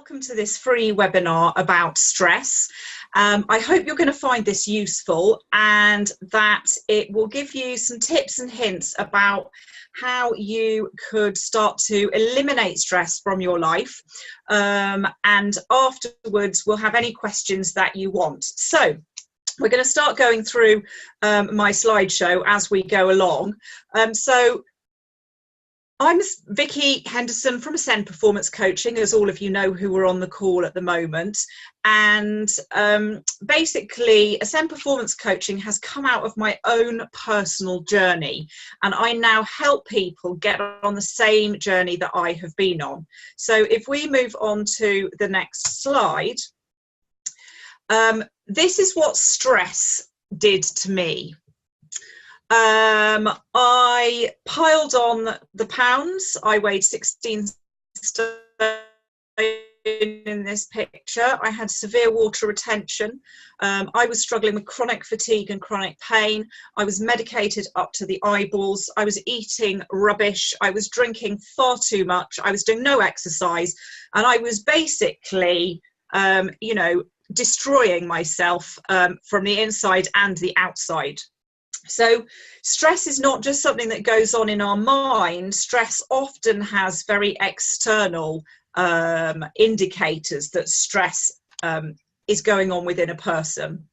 Welcome to this free webinar about stress. I hope you're going to find this useful and that it will give you some tips and hints about how you could start to eliminate stress from your life. And afterwards, we'll have any questions that you want. So we're going to start going through my slideshow as we go along. I'm Vicky Henderson from Ascend Performance Coaching, as all of you know who are on the call at the moment. And basically, Ascend Performance Coaching has come out of my own personal journey. And I now help people get on the same journey that I have been on. So if we move on to the next slide, this is what stress did to me. I piled on the pounds. I weighed 16 stone in this picture. I had severe water retention. I was struggling with chronic fatigue and chronic pain. I was medicated up to the eyeballs. I was eating rubbish. I was drinking far too much. I was doing no exercise. And I was basically, destroying myself from the inside and the outside. So stress is not just something that goes on in our mind. Stress often has very external indicators that stress is going on within a person.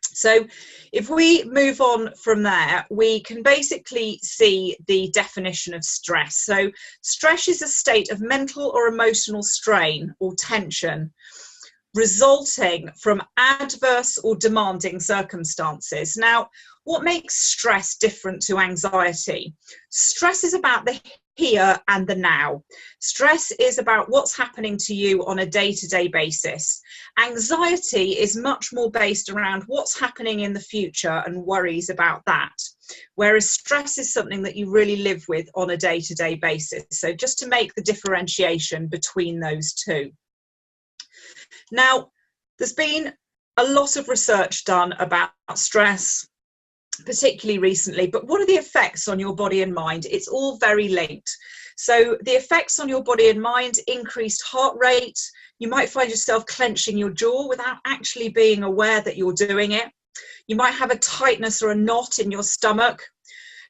So if we move on from there, we can basically see the definition of stress. So stress is a state of mental or emotional strain or tension resulting from adverse or demanding circumstances. Now, what makes stress different to anxiety? Stress is about the here and the now. Stress is about what's happening to you on a day-to-day basis. Anxiety is much more based around what's happening in the future and worries about that. Whereas stress is something that you really live with on a day-to-day basis. So just to make the differentiation between those two. Now, there's been a lot of research done about stress, particularly recently, but what are the effects on your body and mind? It's all very linked. So the effects on your body and mind: increased heart rate. You might find yourself clenching your jaw without actually being aware that you're doing it. You might have a tightness or a knot in your stomach.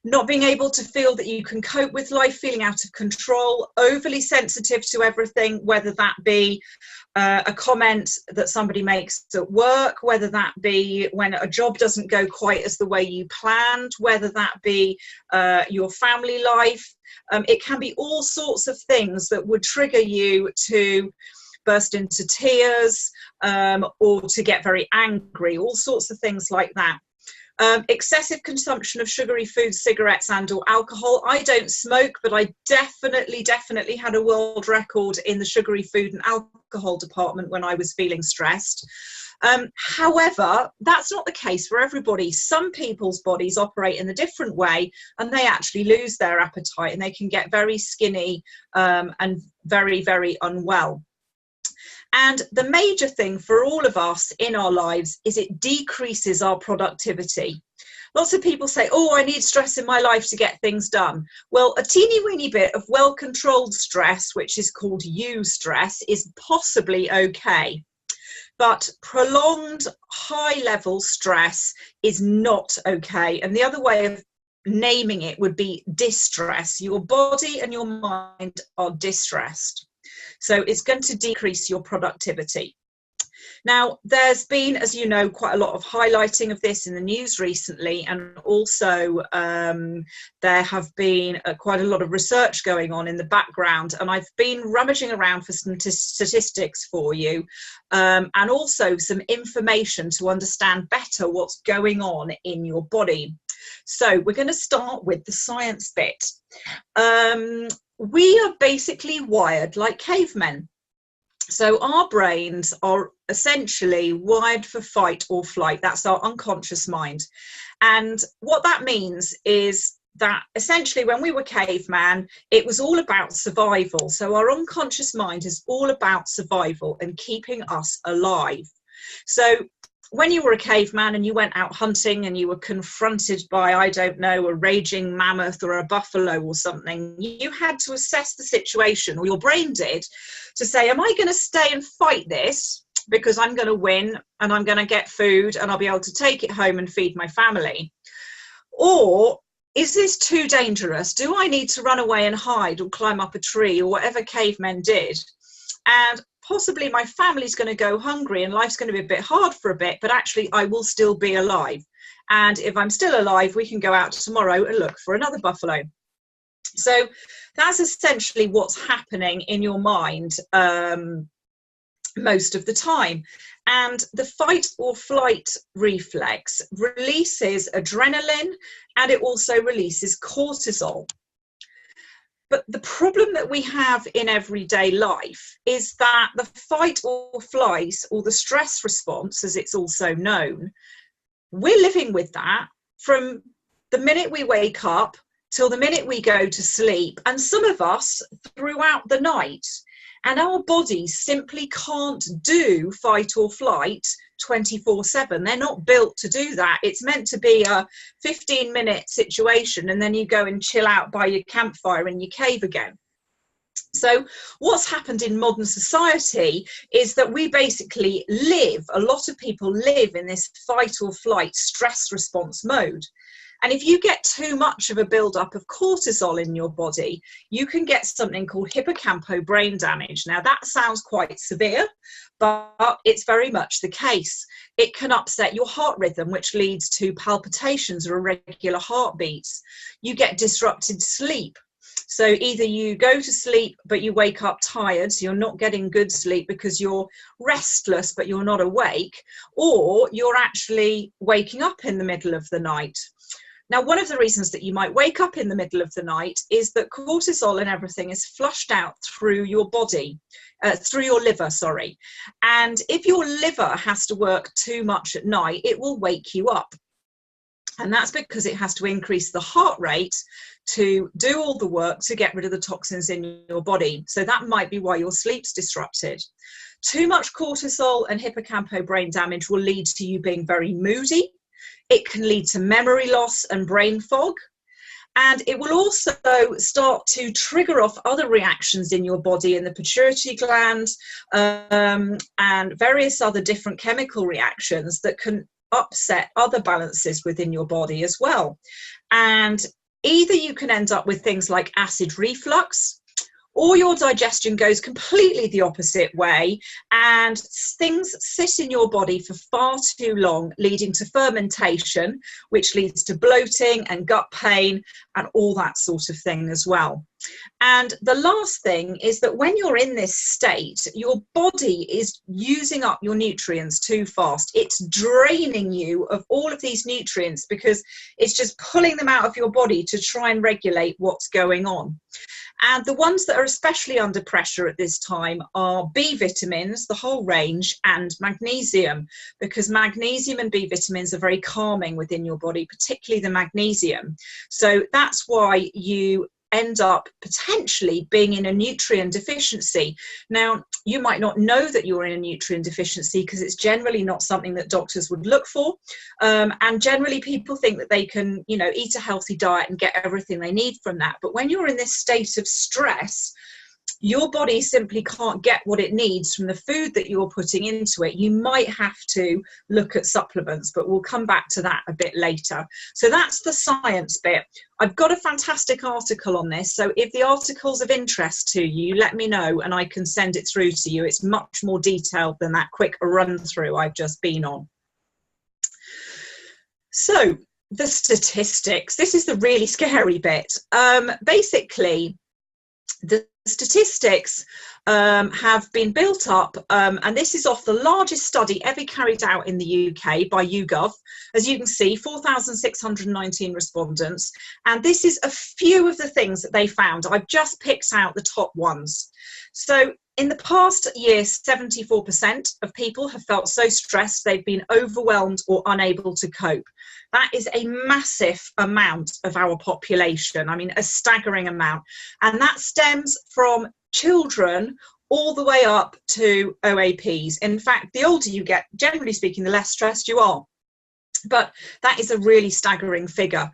Not being able to feel that you can cope with life, feeling out of control, overly sensitive to everything, whether that be a comment that somebody makes at work, whether that be when a job doesn't go quite as the way you planned, whether that be your family life. It can be all sorts of things that would trigger you to burst into tears or to get very angry, all sorts of things like that. Excessive consumption of sugary foods, cigarettes and or alcohol. I don't smoke, but I definitely had a world record in the sugary food and alcohol department when I was feeling stressed. However, that's not the case for everybody. Some people's bodies operate in a different way and they actually lose their appetite and they can get very skinny and very, very unwell. And the major thing for all of us in our lives is it decreases our productivity. Lots of people say, oh, I need stress in my life to get things done. Well, a teeny weeny bit of well-controlled stress, which is called eustress, is possibly okay. But prolonged high-level stress is not okay. And the other way of naming it would be distress. Your body and your mind are distressed. So it's going to decrease your productivity. Now, there's been, as you know, quite a lot of highlighting of this in the news recently, and also there have been quite a lot of research going on in the background, and I've been rummaging around for some statistics for you and also some information to understand better what's going on in your body. So we're going to start with the science bit. We are basically wired like cavemen. So our brains are essentially wired for fight or flight. That's our unconscious mind. And what that means is that essentially when we were caveman, it was all about survival. So our unconscious mind is all about survival and keeping us alive. So when you were a caveman and you went out hunting and you were confronted by, I don't know, a raging mammoth or a buffalo or something, you had to assess the situation, or your brain did, to say, am I going to stay and fight this because I'm going to win and I'm going to get food and I'll be able to take it home and feed my family? Or is this too dangerous? Do I need to run away and hide or climb up a tree or whatever cavemen did? And possibly my family's going to go hungry and life's going to be a bit hard for a bit, but actually I will still be alive. And if I'm still alive, we can go out tomorrow and look for another buffalo. So that's essentially what's happening in your mind most of the time. And the fight or flight reflex releases adrenaline, and it also releases cortisol. But the problem that we have in everyday life is that the fight or flight, or the stress response, as it's also known, we're living with that from the minute we wake up till the minute we go to sleep, and some of us throughout the night. And our bodies simply can't do fight or flight 24/7. They're not built to do that. It's meant to be a 15-minute situation, and then you go and chill out by your campfire in your cave again. So what's happened in modern society is that we basically live, a lot of people live in this fight or flight stress response mode. And if you get too much of a buildup of cortisol in your body, you can get something called hippocampal brain damage. Now, that sounds quite severe, but it's very much the case. It can upset your heart rhythm, which leads to palpitations or irregular heartbeats. You get disrupted sleep. So either you go to sleep, but you wake up tired, so you're not getting good sleep because you're restless, but you're not awake, or you're actually waking up in the middle of the night. Now, one of the reasons that you might wake up in the middle of the night is that cortisol and everything is flushed out through your body, through your liver, sorry. And if your liver has to work too much at night, it will wake you up. And that's because it has to increase the heart rate to do all the work to get rid of the toxins in your body. So that might be why your sleep's disrupted. Too much cortisol and hippocampal brain damage will lead to you being very moody. It can lead to memory loss and brain fog. And it will also start to trigger off other reactions in your body, in the pituitary gland, and various other different chemical reactions that can upset other balances within your body as well. And either you can end up with things like acid reflux, or your digestion goes completely the opposite way and things sit in your body for far too long, leading to fermentation, which leads to bloating and gut pain and all that sort of thing as well. And the last thing is that when you're in this state, your body is using up your nutrients too fast. It's draining you of all of these nutrients because it's just pulling them out of your body to try and regulate what's going on. And the ones that are especially under pressure at this time are B vitamins, the whole range, and magnesium, because magnesium and B vitamins are very calming within your body, particularly the magnesium. So that's why you end up potentially being in a nutrient deficiency. Now, you might not know that you're in a nutrient deficiency because it's generally not something that doctors would look for. And generally people think that they can, eat a healthy diet and get everything they need from that. But when you're in this state of stress, your body simply can't get what it needs from the food that you're putting into it. You might have to look at supplements, but we'll come back to that a bit later. So that's the science bit. I've got a fantastic article on this. So if the article's of interest to you, let me know and I can send it through to you. It's much more detailed than that quick run through I've just been on. So the statistics, this is the really scary bit. Basically, the statistics have been built up, and this is off the largest study ever carried out in the UK by YouGov. As you can see, 4,619 respondents, and this is a few of the things that they found. I've just picked out the top ones. So in the past year, 74% of people have felt so stressed they've been overwhelmed or unable to cope. That is a massive amount of our population. I mean, a staggering amount. And that stems from children all the way up to OAPs. In fact, the older you get, generally speaking, the less stressed you are. But that is a really staggering figure.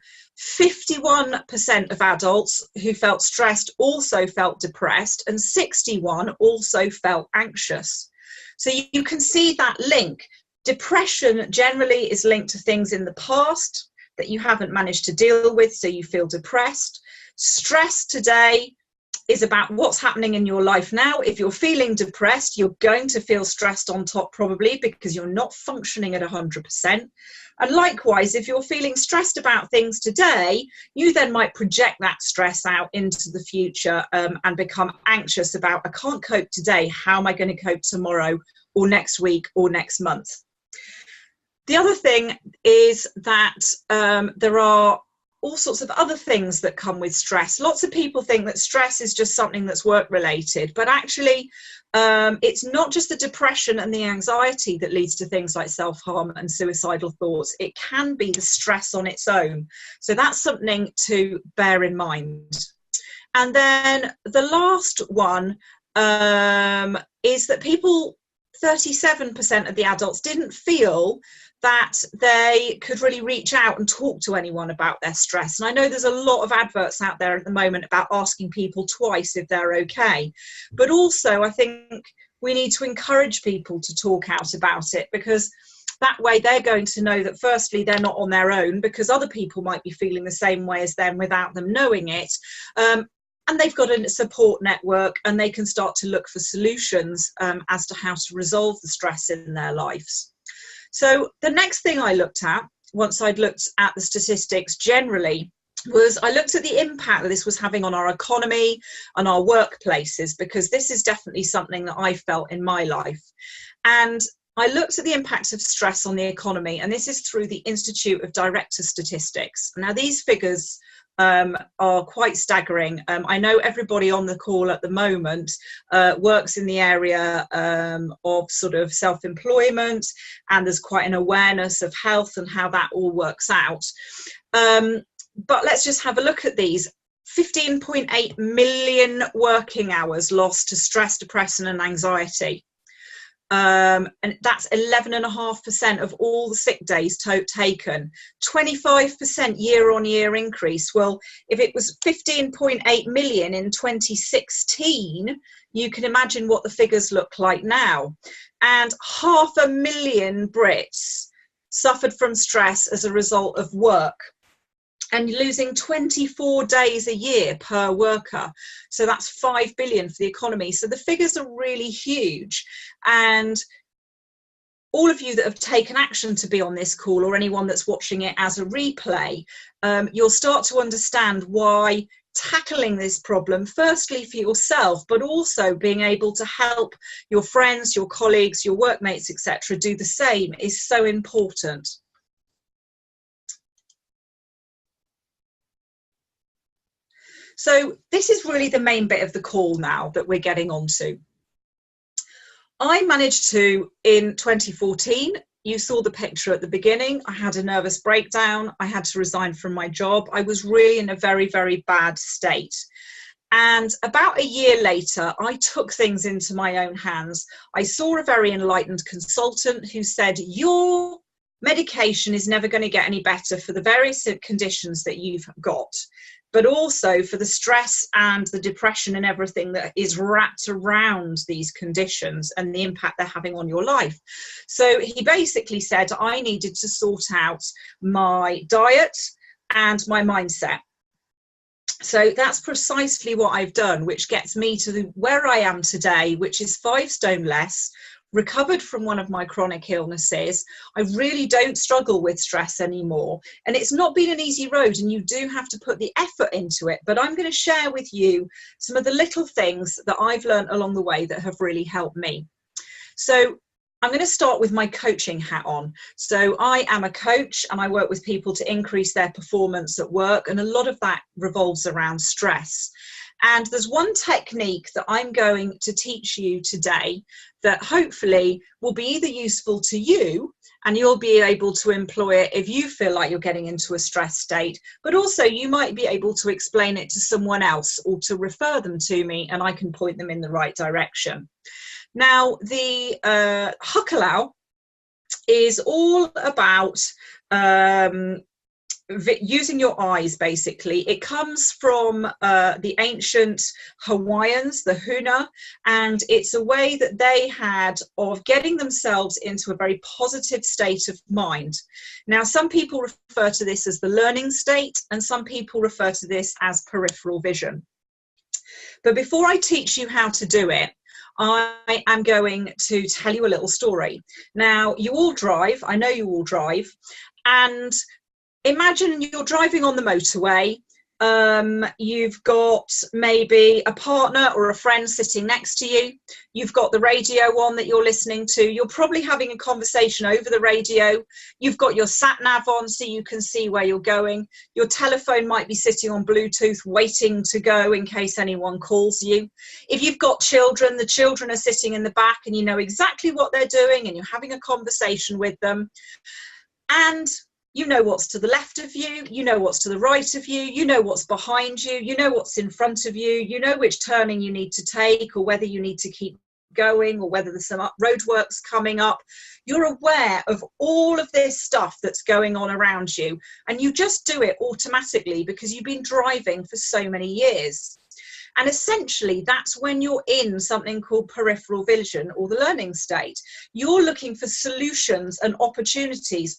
51% of adults who felt stressed also felt depressed, and 61 also felt anxious. So you can see that link. Depression generally is linked to things in the past that you haven't managed to deal with, so you feel depressed. Stress today is about what's happening in your life now. If you're feeling depressed, you're going to feel stressed on top probably, because you're not functioning at 100%. And likewise, if you're feeling stressed about things today, you then might project that stress out into the future and become anxious about, I can't cope today, how am I going to cope tomorrow or next week or next month? The other thing is that there are all sorts of other things that come with stress. Lots of people think that stress is just something that's work related, but actually it's not just the depression and the anxiety that leads to things like self-harm and suicidal thoughts. It can be the stress on its own. So that's something to bear in mind. And then the last one is that people, 37% of the adults didn't feel that they could really reach out and talk to anyone about their stress. And I know there's a lot of adverts out there at the moment about asking people twice if they're okay. But also, I think we need to encourage people to talk out about it, because that way they're going to know that firstly, they're not on their own, because other people might be feeling the same way as them without them knowing it. And they've got a support network, and they can start to look for solutions as to how to resolve the stress in their lives. So the next thing I looked at, once I'd looked at the statistics generally, was I looked at the impact that this was having on our economy and our workplaces, because this is definitely something that I felt in my life. And I looked at the impact of stress on the economy, and this is through the Institute of Director Statistics. Now, these figures are quite staggering. I know everybody on the call at the moment works in the area of sort of self-employment, and there's quite an awareness of health and how that all works out. But let's just have a look at these. 15.8 million working hours lost to stress, depression and anxiety. And that's 11.5% of all the sick days taken. 25% year-on-year increase. Well, if it was 15.8 million in 2016, you can imagine what the figures look like now. And 500,000 Brits suffered from stress as a result of work, and losing 24 days a year per worker. So that's 5 billion for the economy. So the figures are really huge. And all of you that have taken action to be on this call, or anyone that's watching it as a replay, you'll start to understand why tackling this problem, firstly for yourself, but also being able to help your friends, your colleagues, your workmates, etc., do the same is so important. So this is really the main bit of the call now that we're getting onto. I managed to, in 2014, you saw the picture at the beginning, I had a nervous breakdown, I had to resign from my job. I was really in a very, very bad state. And about a year later, I took things into my own hands. I saw a very enlightened consultant who said, your medication is never going to get any better for the various conditions that you've got, but also for the stress and the depression and everything that is wrapped around these conditions and the impact they're having on your life. So he basically said I needed to sort out my diet and my mindset. So that's precisely what I've done, which gets me to where I am today, which is 5 stone less, recovered from one of my chronic illnesses. I really don't struggle with stress anymore. And it's not been an easy road, and you do have to put the effort into it. But I'm going to share with you some of the little things that I've learned along the way that have really helped me. So I'm going to start with my coaching hat on. So I am a coach, and I work with people to increase their performance at work. And a lot of that revolves around stress. And there's one technique that I'm going to teach you today that hopefully will be either useful to you and you'll be able to employ it if you feel like you're getting into a stress state, but also you might be able to explain it to someone else or to refer them to me and I can point them in the right direction. Now, the Huckelau is all about using your eyes, basically. It comes from the ancient Hawaiians, the huna, and it's a way that they had of getting themselves into a very positive state of mind. Now, some people refer to this as the learning state, and some people refer to this as peripheral vision. But before I teach you how to do it, I am going to tell you a little story. Now, you all drive, I know you all drive, and imagine you're driving on the motorway. You've got maybe a partner or a friend sitting next to you. You've got the radio on that you're listening to. You're probably having a conversation over the radio. You've got your sat nav on so you can see where you're going. Your telephone might be sitting on Bluetooth waiting to go in case anyone calls you. If you've got children, the children are sitting in the back and you know exactly what they're doing and you're having a conversation with them. And you know what's to the left of you, you know what's to the right of you, you know what's behind you, you know what's in front of you, you know which turning you need to take or whether you need to keep going or whether there's some roadworks coming up. You're aware of all of this stuff that's going on around you and you just do it automatically because you've been driving for so many years. And essentially, that's when you're in something called peripheral vision or the learning state. You're looking for solutions and opportunities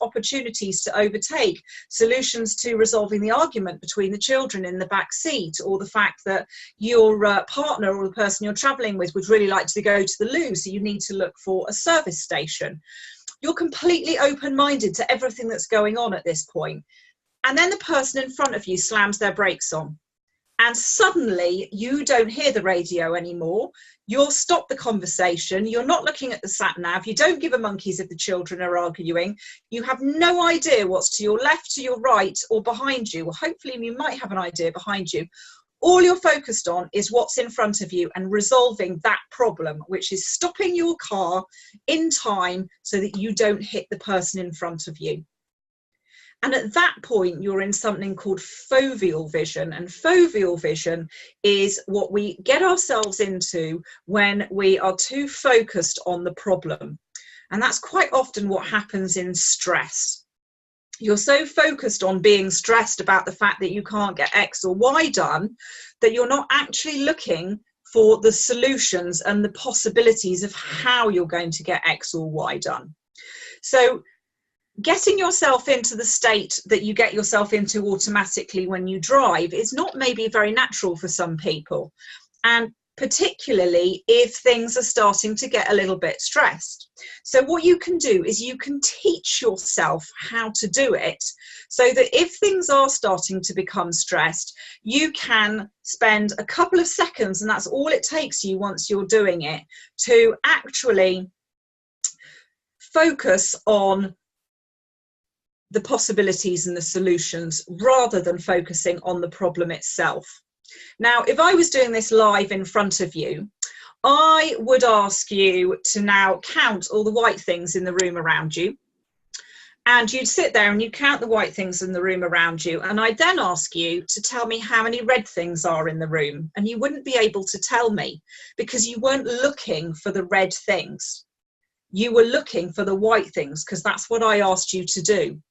to overtake, solutions to resolving the argument between the children in the back seat, or the fact that your partner or the person you're traveling with would really like to go to the loo, so you need to look for a service station. You're completely open-minded to everything that's going on at this point. And then the person in front of you slams their brakes on. And suddenly you don't hear the radio anymore. You'll stop the conversation. You're not looking at the sat nav. You don't give a monkeys if the children are arguing. You have no idea what's to your left, to your right, or behind you. Well, hopefully you might have an idea behind you. All you're focused on is what's in front of you and resolving that problem, which is stopping your car in time so that you don't hit the person in front of you. And at that point, you're in something called foveal vision. And foveal vision is what we get ourselves into when we are too focused on the problem. And that's quite often what happens in stress. You're so focused on being stressed about the fact that you can't get X or Y done that you're not actually looking for the solutions and the possibilities of how you're going to get X or Y done. So getting yourself into the state that you get yourself into automatically when you drive is not maybe very natural for some people, and particularly if things are starting to get a little bit stressed. So what you can do is you can teach yourself how to do it so that if things are starting to become stressed, you can spend a couple of seconds, and that's all it takes you once you're doing it, to actually focus on the possibilities and the solutions rather than focusing on the problem itself. Now, if I was doing this live in front of you, I would ask you to now count all the white things in the room around you. And you'd sit there and you'd count the white things in the room around you. And I'd then ask you to tell me how many red things are in the room. And you wouldn't be able to tell me because you weren't looking for the red things. You were looking for the white things because that's what I asked you to do.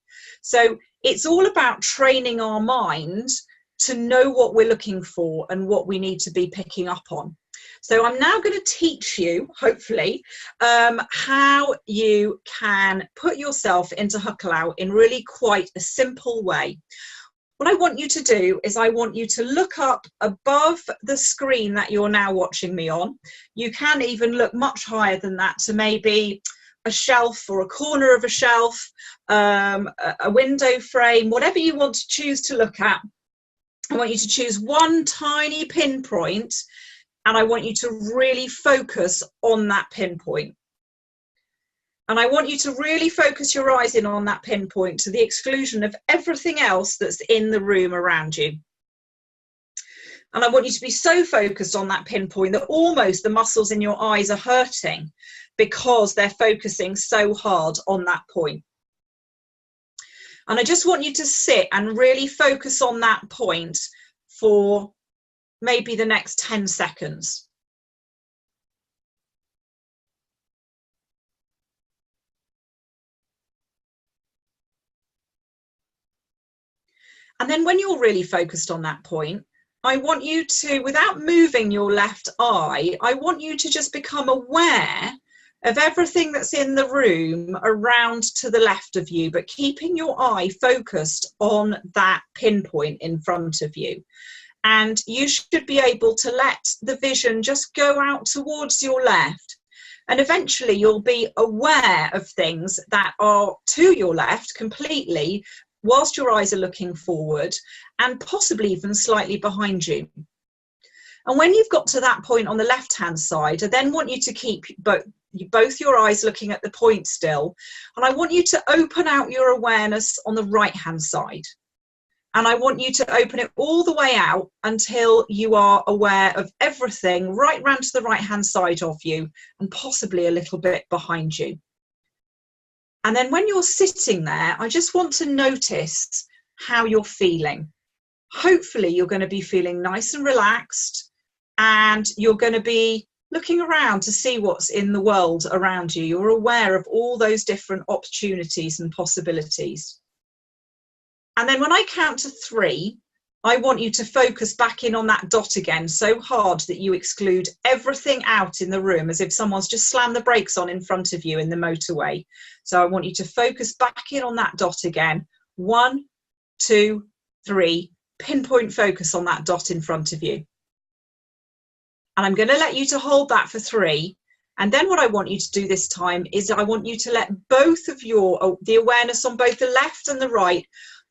So it's all about training our mind to know what we're looking for and what we need to be picking up on. So I'm now going to teach you, hopefully, how you can put yourself into Huckelau in really quite a simple way. What I want you to do is I want you to look up above the screen that you're now watching me on. You can even look much higher than that to maybe a shelf or a corner of a shelf, a window frame, whatever you want to choose to look at. I want you to choose one tiny pinpoint and I want you to really focus on that pinpoint. And I want you to really focus your eyes in on that pinpoint to the exclusion of everything else that's in the room around you. And I want you to be so focused on that pinpoint that almost the muscles in your eyes are hurting because they're focusing so hard on that point. And I just want you to sit and really focus on that point for maybe the next 10 seconds. And then when you're really focused on that point, I want you to, without moving your left eye, I want you to just become aware of everything that's in the room around to the left of you, but keeping your eye focused on that pinpoint in front of you. And you should be able to let the vision just go out towards your left. And eventually you'll be aware of things that are to your left completely, whilst your eyes are looking forward and possibly even slightly behind you. And when you've got to that point on the left-hand side, I then want you to keep both your eyes looking at the point still. And I want you to open out your awareness on the right-hand side. And I want you to open it all the way out until you are aware of everything right round to the right-hand side of you and possibly a little bit behind you. And then when you're sitting there, I just want to notice how you're feeling. Hopefully you're going to be feeling nice and relaxed, and you're going to be looking around to see what's in the world around you. You're aware of all those different opportunities and possibilities. And then when I count to 3, I want you to focus back in on that dot again so hard that you exclude everything out in the room, as if someone's just slammed the brakes on in front of you in the motorway. So I want you to focus back in on that dot again. 1, 2, 3, pinpoint focus on that dot in front of you. And I'm going to let you to hold that for 3. And then what I want you to do this time is I want you to let both of the awareness on both the left and the right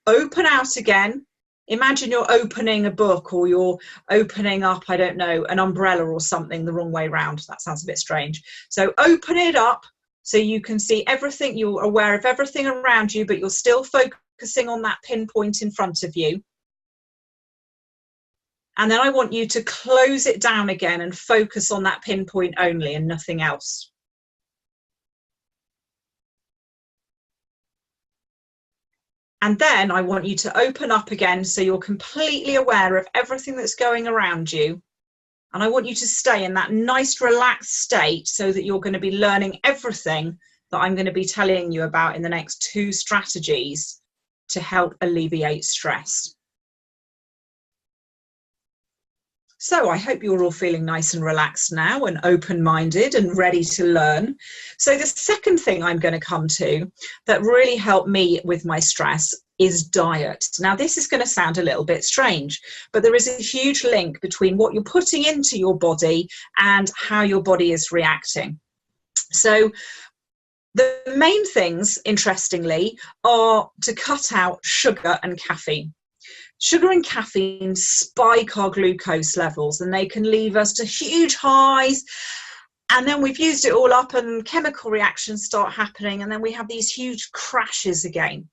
open out again. Imagine you're opening a book, or you're opening up, I don't know, an umbrella or something the wrong way round. That sounds a bit strange. So open it up so you can see everything. You're aware of everything around you, but you're still focusing on that pinpoint in front of you. And then I want you to close it down again and focus on that pinpoint only and nothing else. And then I want you to open up again so you're completely aware of everything that's going around you. And I want you to stay in that nice relaxed state so that you're going to be learning everything that I'm going to be telling you about in the next 2 strategies to help alleviate stress. So I hope you're all feeling nice and relaxed now and open-minded and ready to learn. So the second thing I'm going to come to that really helped me with my stress is diet. Now this is going to sound a little bit strange, but there is a huge link between what you're putting into your body and how your body is reacting. So the main things, interestingly, are to cut out sugar and caffeine. Sugar and caffeine spike our glucose levels, and they can leave us to huge highs, and then we've used it all up and chemical reactions start happening, and then we have these huge crashes again.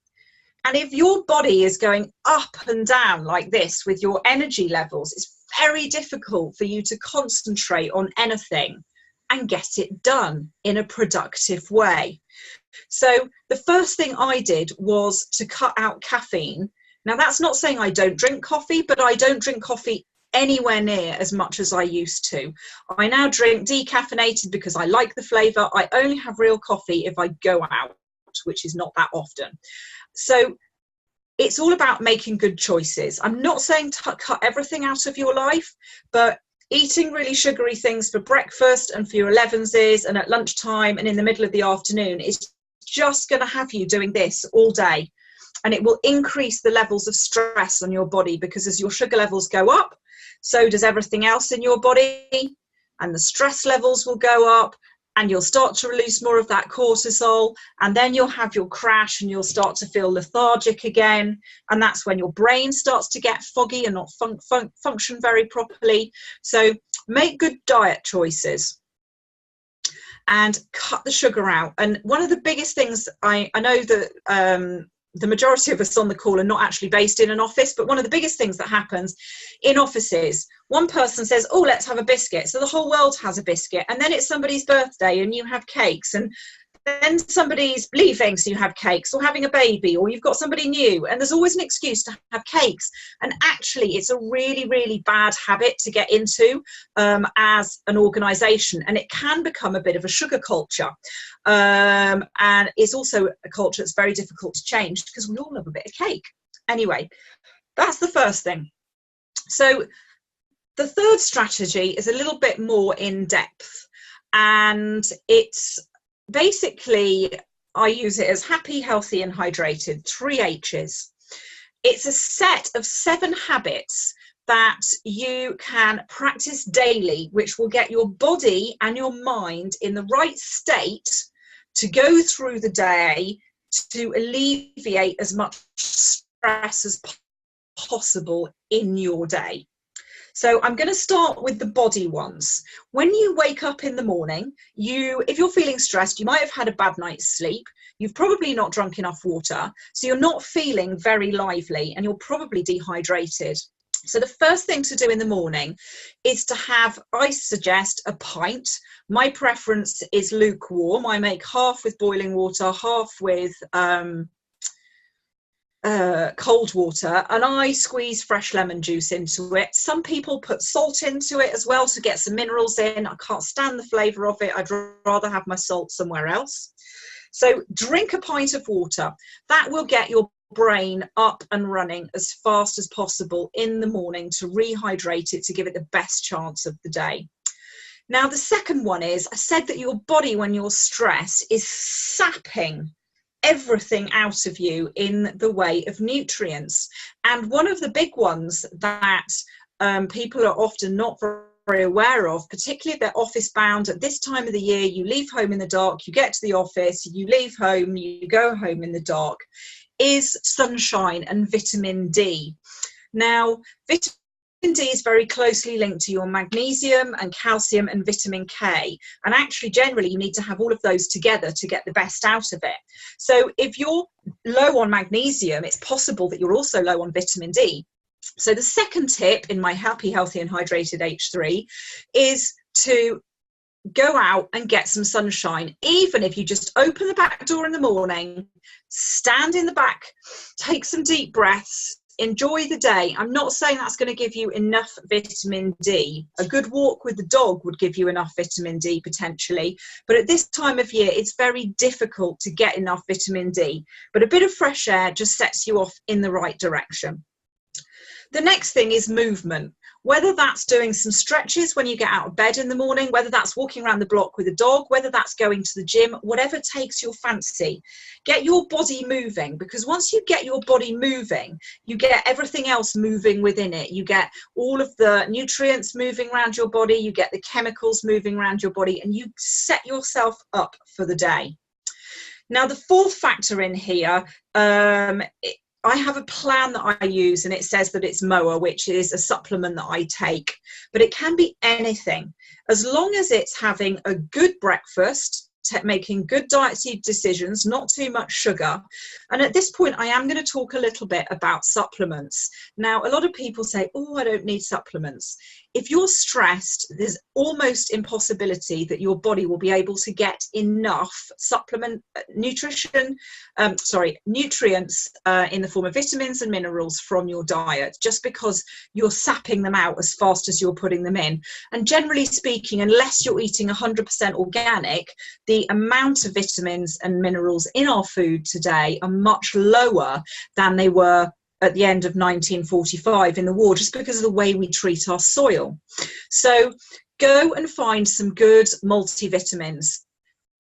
And if your body is going up and down like this with your energy levels, it's very difficult for you to concentrate on anything and get it done in a productive way. So the first thing I did was to cut out caffeine. Now, that's not saying I don't drink coffee, but I don't drink coffee anywhere near as much as I used to. I now drink decaffeinated because I like the flavour. I only have real coffee if I go out, which is not that often. So it's all about making good choices. I'm not saying to cut everything out of your life, but eating really sugary things for breakfast and for your 11s and at lunchtime and in the middle of the afternoon is just going to have you doing this all day. And it will increase the levels of stress on your body, because as your sugar levels go up, so does everything else in your body, and the stress levels will go up, and you'll start to release more of that cortisol, and then you'll have your crash and you'll start to feel lethargic again. And that's when your brain starts to get foggy and not function very properly. So make good diet choices and cut the sugar out. And one of the biggest things I know that the majority of us on the call are not actually based in an office, but one of the biggest things that happens in offices, one person says, oh, let's have a biscuit. So the whole world has a biscuit. And then it's somebody's birthday and you have cakes. And then somebody's leaving, so you have cakes, or having a baby, or you've got somebody new, and there's always an excuse to have cakes. And actually, it's a really, really bad habit to get into as an organisation, and it can become a bit of a sugar culture. And it's also a culture that's very difficult to change because we all love a bit of cake. Anyway, that's the first thing. So the third strategy is a little bit more in depth, and it's basically, I use it as happy, healthy and hydrated, 3 H's. It's a set of 7 habits that you can practice daily, which will get your body and your mind in the right state to go through the day to alleviate as much stress as possible in your day. So I'm going to start with the body ones. When you wake up in the morning, if you're feeling stressed, you might have had a bad night's sleep. You've probably not drunk enough water. So you're not feeling very lively and you're probably dehydrated. So the first thing to do in the morning is to have, I suggest, a pint. My preference is lukewarm. I make half with boiling water, half with cold water, and I squeeze fresh lemon juice into it. Some people put salt into it as well to get some minerals in. I can't stand the flavour of it. I'd rather have my salt somewhere else. So drink a pint of water. That will get your brain up and running as fast as possible in the morning to rehydrate it, to give it the best chance of the day. Now the second one is, I said that your body when you're stressed is sapping everything out of you in the way of nutrients, and one of the big ones that people are often not very aware of, particularly if they're office bound at this time of the year, you leave home in the dark, you get to the office, you leave home, you go home in the dark, is sunshine and vitamin D. Now vitamin D is very closely linked to your magnesium and calcium and vitamin K. And actually, generally, you need to have all of those together to get the best out of it. So if you're low on magnesium, it's possible that you're also low on vitamin D. So the second tip in my Happy, Healthy and Hydrated H3 is to go out and get some sunshine. Even if you just open the back door in the morning, stand in the back, take some deep breaths, enjoy the day. I'm not saying that's going to give you enough vitamin D. A good walk with the dog would give you enough vitamin D potentially, but at this time of year it's very difficult to get enough vitamin D. But a bit of fresh air just sets you off in the right direction. The next thing is movement. Whether that's doing some stretches when you get out of bed in the morning, whether that's walking around the block with a dog, whether that's going to the gym, whatever takes your fancy. Get your body moving, because once you get your body moving, you get everything else moving within it. You get all of the nutrients moving around your body, you get the chemicals moving around your body, and you set yourself up for the day. Now, the fourth factor in here, I have a plan that I use, and it says that it's MOA, which is a supplement that I take, but it can be anything. As long as it's having a good breakfast, making good dietary decisions, not too much sugar. And at this point, I am going to talk a little bit about supplements. Now, a lot of people say, oh, I don't need supplements. If you're stressed, there's almost impossibility that your body will be able to get enough nutrients in the form of vitamins and minerals from your diet, just because you're sapping them out as fast as you're putting them in. And generally speaking, unless you're eating 100% organic, the amount of vitamins and minerals in our food today are much lower than they were at the end of 1945 in the war, just because of the way we treat our soil. So go and find some good multivitamins.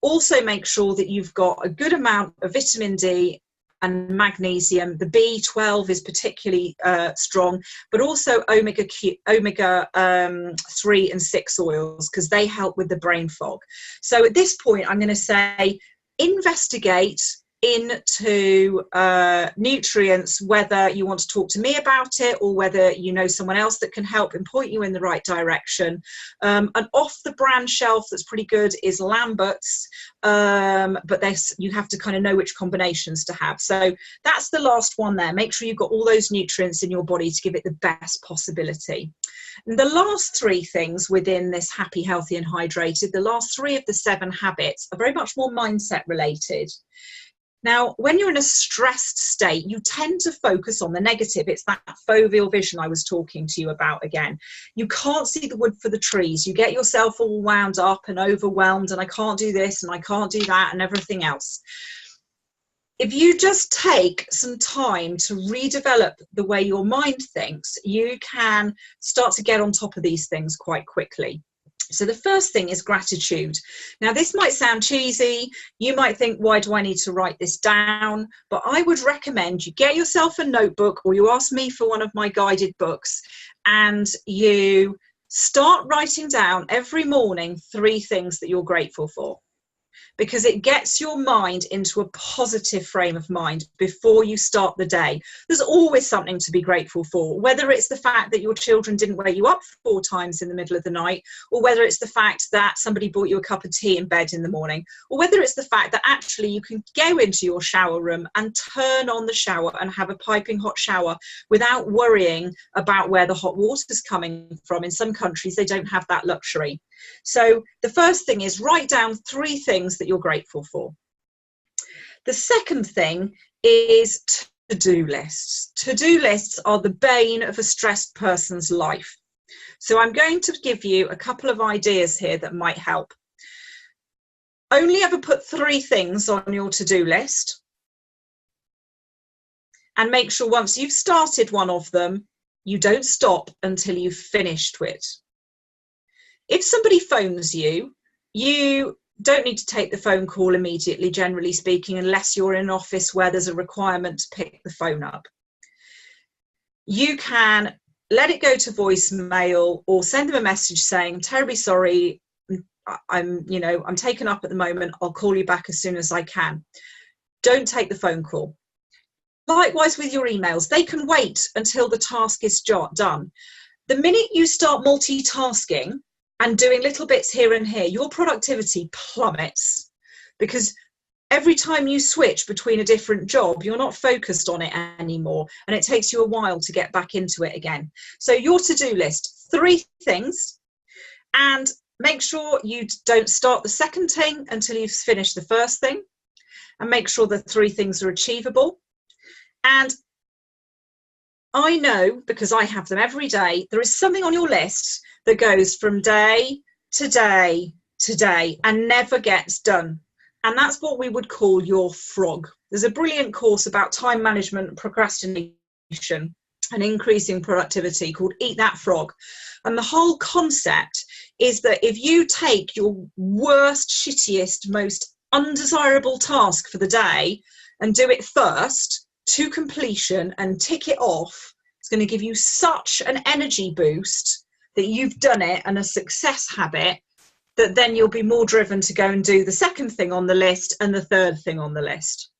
Also make sure that you've got a good amount of vitamin D and magnesium. The B12 is particularly strong, but also omega 3 and 6 oils, because they help with the brain fog. So at this point, I'm going to say investigate, into nutrients, whether you want to talk to me about it or whether you know someone else that can help and point you in the right direction. An off the brand shelf that's pretty good is Lambert's, but you have to kind of know which combinations to have. So that's the last one there. Make sure you've got all those nutrients in your body to give it the best possibility. And the last three things within this happy, healthy and hydrated, the last three of the 7 habits are very much more mindset related. Now, when you're in a stressed state, you tend to focus on the negative. It's that foveal vision I was talking to you about again. You can't see the wood for the trees. You get yourself all wound up and overwhelmed, and I can't do this and I can't do that and everything else. If you just take some time to redevelop the way your mind thinks, you can start to get on top of these things quite quickly. So the first thing is gratitude. Now, this might sound cheesy. You might think, why do I need to write this down? But I would recommend you get yourself a notebook, or you ask me for one of my guided books, and you start writing down every morning 3 things that you're grateful for. Because it gets your mind into a positive frame of mind before you start the day. There's always something to be grateful for, whether it's the fact that your children didn't wake you up 4 times in the middle of the night, or whether it's the fact that somebody bought you a cup of tea in bed in the morning, or whether it's the fact that actually you can go into your shower room and turn on the shower and have a piping hot shower without worrying about where the hot water is coming from. In some countries, they don't have that luxury. So the first thing is write down 3 things that you're grateful for. The second thing is to-do lists. To-do lists are the bane of a stressed person's life. So I'm going to give you a couple of ideas here that might help. Only ever put 3 things on your to-do list, and make sure once you've started one of them, you don't stop until you've finished it. If somebody phones you, you don't need to take the phone call immediately, generally speaking, unless you're in an office where there's a requirement to pick the phone up. You can let it go to voicemail or send them a message saying, I'm terribly sorry, I'm taken up at the moment, I'll call you back as soon as I can. Don't take the phone call. Likewise with your emails, they can wait until the task is done. The minute you start multitasking and doing little bits here and here, your productivity plummets, because every time you switch between a different job, you're not focused on it anymore, and it takes you a while to get back into it again. So your to-do list, 3 things, and make sure you don't start the second thing until you've finished the first thing, and make sure the 3 things are achievable. And I know, because I have them every day, there is something on your list that goes from day to day to day and never gets done. And that's what we would call your frog. There's a brilliant course about time management, procrastination, and increasing productivity called Eat That Frog. And the whole concept is that if you take your worst, shittiest, most undesirable task for the day and do it first to completion and tick it off, it's going to give you such an energy boost that you've done it and a success habit, that then you'll be more driven to go and do the second thing on the list and the third thing on the list.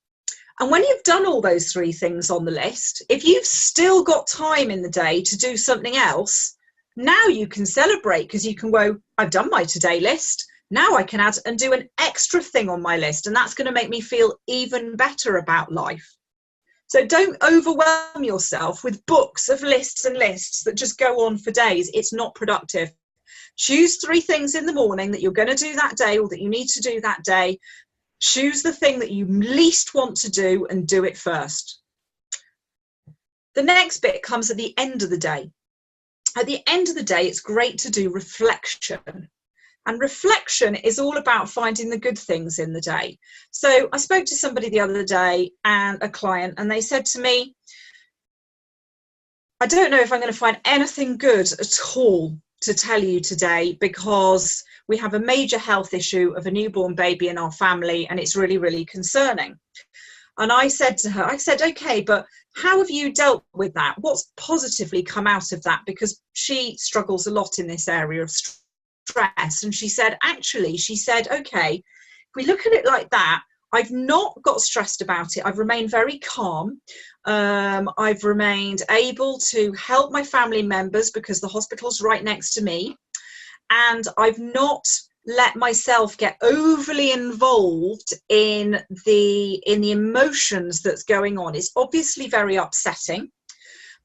And when you've done all those 3 things on the list, if you've still got time in the day to do something else, now you can celebrate, because you can go, I've done my to-do list. Now I can add and do an extra thing on my list, and that's going to make me feel even better about life. So don't overwhelm yourself with books of lists and lists that just go on for days. It's not productive. Choose 3 things in the morning that you're going to do that day, or that you need to do that day. Choose the thing that you least want to do and do it first. The next bit comes at the end of the day. At the end of the day, it's great to do reflection. And reflection is all about finding the good things in the day. So I spoke to somebody the other day, and a client, and they said to me, I don't know if I'm going to find anything good at all to tell you today, because we have a major health issue of a newborn baby in our family, and it's really, really concerning. And I said to her, okay, but how have you dealt with that? What's positively come out of that? Because she struggles a lot in this area of stress. And she said, okay, if we look at it like that, I've not got stressed about it. I've remained very calm. I've remained able to help my family members because the hospital's right next to me. And I've not let myself get overly involved in the emotions that's going on. It's obviously very upsetting,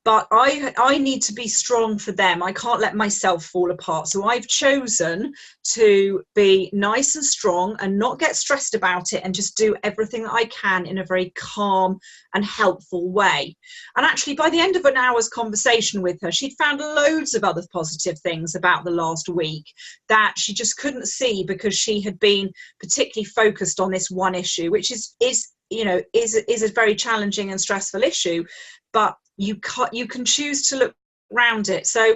but I need to be strong for them. I can't let myself fall apart. So I've chosen to be nice and strong and not get stressed about it and just do everything that I can in a very calm and helpful way. And actually, by the end of an hour's conversation with her, she'd found loads of other positive things about the last week that she just couldn't see because she had been particularly focused on this one issue, which is a very challenging and stressful issue. But you can choose to look around it. So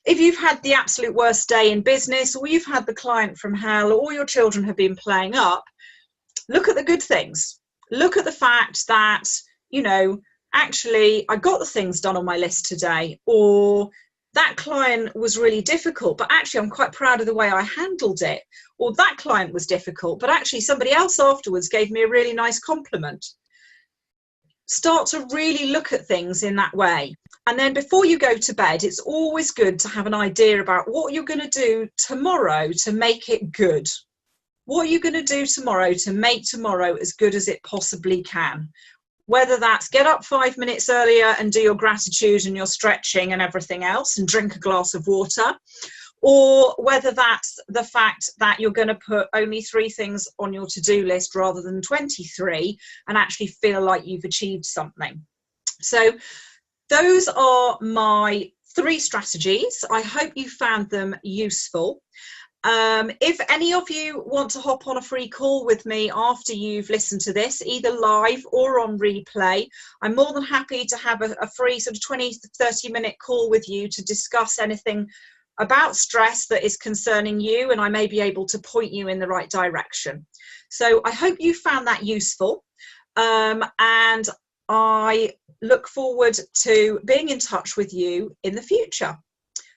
if you've had the absolute worst day in business, or you've had the client from hell, or your children have been playing up, look at the good things. Look at the fact that, actually I got the things done on my list today, or that client was really difficult, but actually I'm quite proud of the way I handled it. Or that client was difficult, but actually somebody else afterwards gave me a really nice compliment. Start to really look at things in that way. And then before you go to bed, it's always good to have an idea about what you're going to do tomorrow to make it good. What are you going to do tomorrow to make tomorrow as good as it possibly can? Whether that's get up 5 minutes earlier and do your gratitude and your stretching and everything else and drink a glass of water, or whether that's the fact that you're going to put only 3 things on your to-do list rather than 23 and actually feel like you've achieved something. So those are my 3 strategies. I hope you found them useful. If any of you want to hop on a free call with me after you've listened to this, either live or on replay, I'm more than happy to have a free sort of 20 to 30 minute call with you to discuss anything about stress that is concerning you, and I may be able to point you in the right direction. So I hope you found that useful, and I look forward to being in touch with you in the future.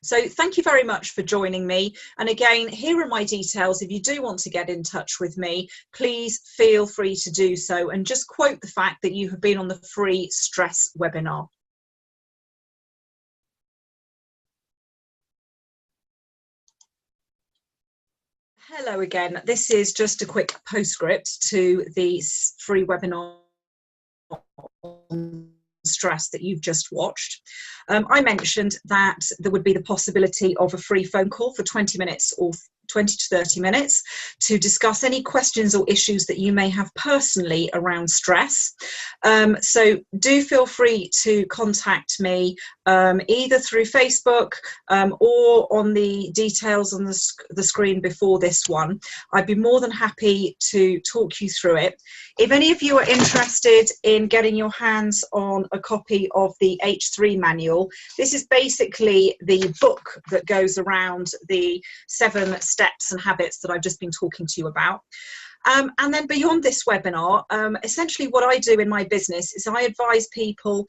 So thank you very much for joining me. And again, here are my details. If you do want to get in touch with me, please feel free to do so, and just quote the fact that you have been on the free stress webinar. Hello again. This is just a quick postscript to the free webinar on stress that you've just watched. I mentioned that there would be the possibility of a free phone call for 20 minutes or 20 to 30 minutes to discuss any questions or issues that you may have personally around stress. So do feel free to contact me either through Facebook or on the details on the screen before this one. I'd be more than happy to talk you through it. If any of you are interested in getting your hands on a copy of the H3 manual, this is basically the book that goes around the 7 steps and habits that I've just been talking to you about. And then beyond this webinar, essentially what I do in my business is I advise people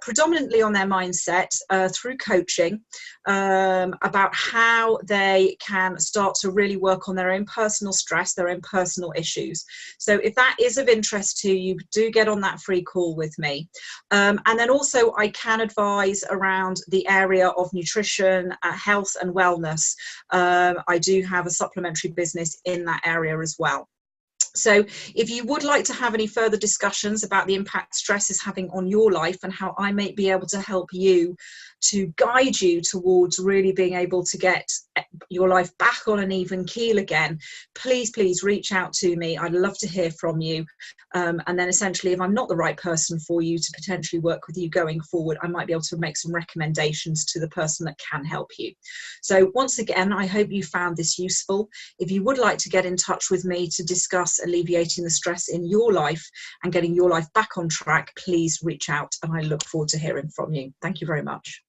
predominantly on their mindset through coaching about how they can start to really work on their own personal stress, their own personal issues. So if that is of interest to you, do get on that free call with me. And then also I can advise around the area of nutrition, health and wellness. I do have a supplementary business in that area as well. So if you would like to have any further discussions about the impact stress is having on your life and how I may be able to help you to guide you towards really being able to get your life back on an even keel again, please reach out to me. I'd love to hear from you. And then essentially, if I'm not the right person for you to potentially work with you going forward, I might be able to make some recommendations to the person that can help you. So once again, I hope you found this useful. If you would like to get in touch with me to discuss alleviating the stress in your life and getting your life back on track, please reach out, and I look forward to hearing from you. Thank you very much.